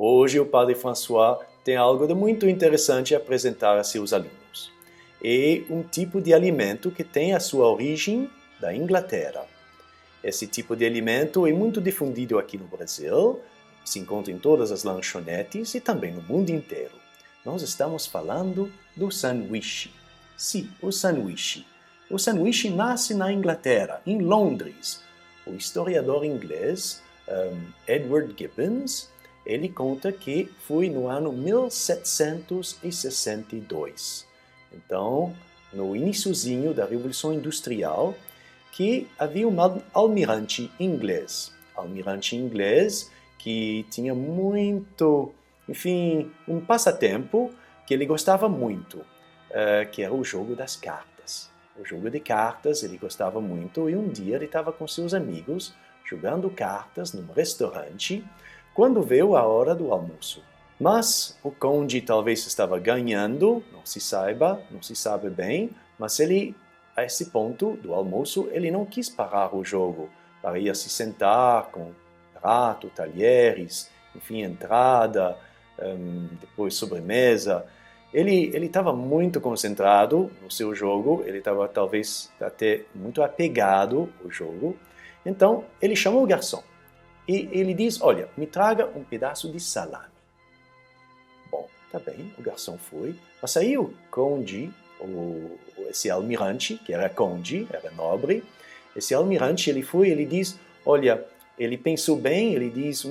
Hoje o Padre François tem algo de muito interessante a apresentar a seus alunos. É um tipo de alimento que tem a sua origem da Inglaterra. Esse tipo de alimento é muito difundido aqui no Brasil, se encontra em todas as lanchonetes e também no mundo inteiro. Nós estamos falando do sanduíche. Sim, o sanduíche. O sanduíche nasce na Inglaterra, em Londres. O historiador inglês Edward Gibbons, ele conta que foi no ano 1762. Então, no iniciozinho da Revolução Industrial, que havia um almirante inglês. Almirante inglês que tinha muito, enfim, um passatempo que ele gostava muito, que era o jogo das cartas. O jogo de cartas ele gostava muito e um dia ele estava com seus amigos jogando cartas num restaurante quando veio a hora do almoço. Mas o conde talvez estava ganhando, não se sabe bem, mas ele, a esse ponto do almoço, ele não quis parar o jogo para ir se sentar com prato, talheres, enfim, entrada, depois sobremesa. Ele estava muito concentrado no seu jogo, ele estava talvez até muito apegado ao jogo. Então, ele chamou o garçom e ele diz, olha, me traga um pedaço de salame. Bom, tá bem, o garçom foi, mas aí o conde, esse almirante, que era conde, era nobre, esse almirante, ele foi, ele diz, olha, ele pensou bem, ele diz,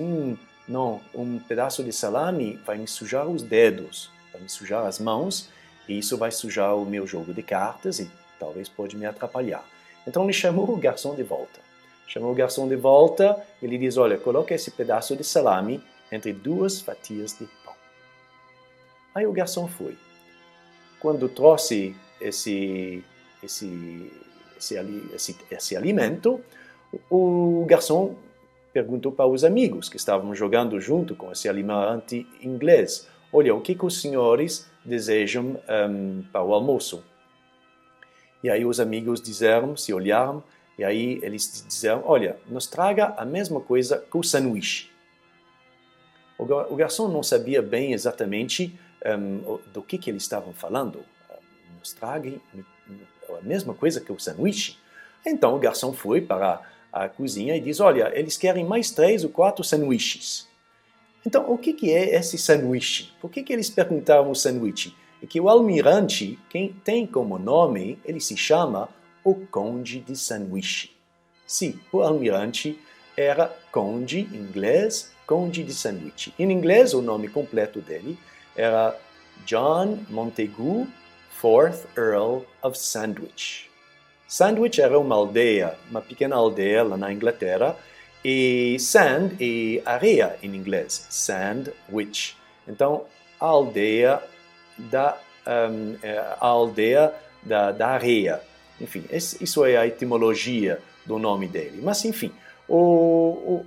não, um pedaço de salame vai me sujar os dedos, vai me sujar as mãos, e isso vai sujar o meu jogo de cartas e talvez pode me atrapalhar. Então ele chamou o garçom de volta. Ele diz, olha, coloca esse pedaço de salame entre 2 fatias de pão. Aí o garçom foi. Quando trouxe esse alimento, o garçom perguntou para os amigos que estavam jogando junto com esse almirante inglês, olha, o que os senhores desejam para o almoço? E aí os amigos se olharam, e aí eles disseram, olha, nos traga a mesma coisa que o sanduíche. O garçom não sabia bem exatamente do que eles estavam falando. Nos traga a mesma coisa que o sanduíche. Então o garçom foi para a cozinha e diz, olha, eles querem mais 3 ou 4 sanduíches. Então, o que é esse sanduíche? Por que eles perguntaram o sanduíche? É que o almirante, quem tem como nome, ele se chama o Conde de Sanduíche. Sim, o almirante era conde inglês, Conde de Sanduíche. Em inglês, o nome completo dele era John Montagu, 4th Earl of Sandwich. Sandwich era uma aldeia, uma pequena aldeia lá na Inglaterra, e sand é areia em inglês, sandwich. Então, a aldeia da areia. Enfim, isso é a etimologia do nome dele. Mas, enfim,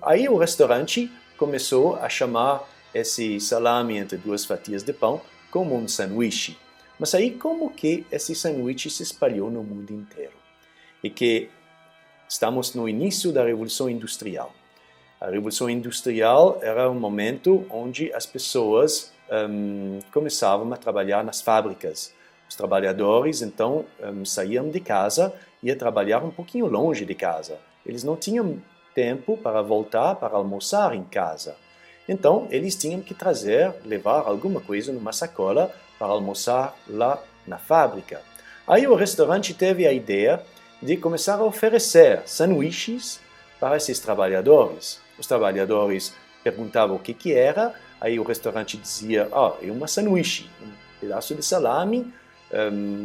aí o restaurante começou a chamar esse salame entre 2 fatias de pão como um sanduíche. Mas aí, como que esse sanduíche se espalhou no mundo inteiro? E que estamos no início da Revolução Industrial. A Revolução Industrial era um momento onde as pessoas começavam a trabalhar nas fábricas. Os trabalhadores, então, saíam de casa e iam trabalhar um pouquinho longe de casa. Eles não tinham tempo para voltar para almoçar em casa. Então, eles tinham que levar alguma coisa numa sacola para almoçar lá na fábrica. Aí o restaurante teve a ideia de começar a oferecer sanduíches para esses trabalhadores. Os trabalhadores perguntavam o que era, aí o restaurante dizia, é uma sanduíche, um pedaço de salame,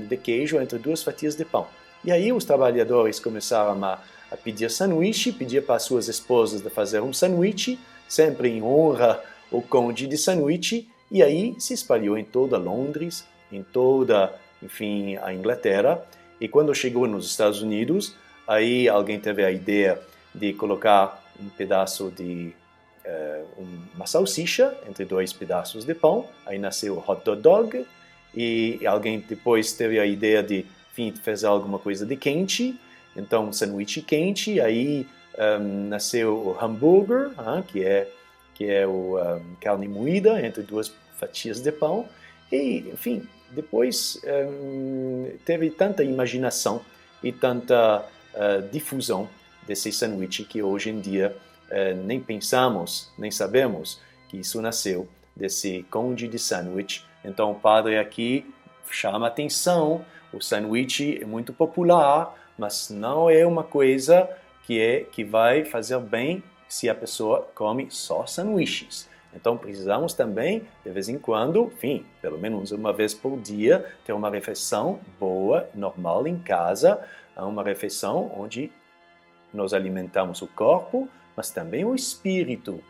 de queijo entre 2 fatias de pão. E aí os trabalhadores começaram a pedir sanduíche, pedir para suas esposas de fazer um sanduíche, sempre em honra ao conde de sanduíche, e aí se espalhou em toda Londres, em toda, enfim, a Inglaterra. E quando chegou nos Estados Unidos, aí alguém teve a ideia de colocar um pedaço de uma salsicha entre 2 pedaços de pão. Aí nasceu o hot dog. E alguém depois teve a ideia de, enfim, fazer alguma coisa de quente. Então, sanduíche quente. Aí nasceu o hambúrguer, que é que é o carne moída entre duas fatias de pão. E, enfim, depois teve tanta imaginação e tanta difusão desse sanduíche que hoje em dia nem pensamos, nem sabemos que isso nasceu desse conde de sanduíche. Então o padre aqui chama atenção, o sanduíche é muito popular, mas não é uma coisa que vai fazer bem se a pessoa come só sanduíches. Então precisamos também, de vez em quando, enfim, pelo menos uma vez por dia, ter uma refeição boa, normal em casa, uma refeição onde nós alimentamos o corpo, mas também o espírito,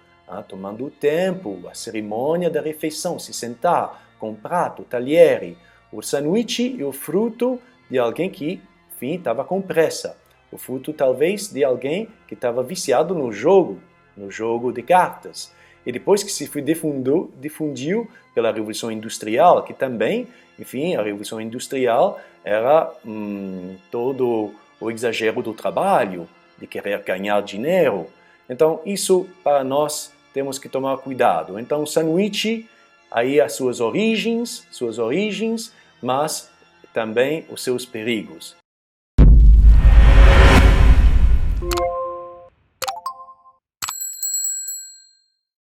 tomando o tempo, a cerimônia da refeição, se sentar com um prato, talher. O sanduíche é o fruto de alguém que, enfim, estava com pressa. O fruto, talvez, de alguém que estava viciado no jogo de cartas. E depois que se difundiu pela Revolução Industrial, que também, enfim, a Revolução Industrial era todo o exagero do trabalho, de querer ganhar dinheiro. Então, isso, para nós, temos que tomar cuidado. Então, o sanduíche, aí as suas origens, mas também os seus perigos.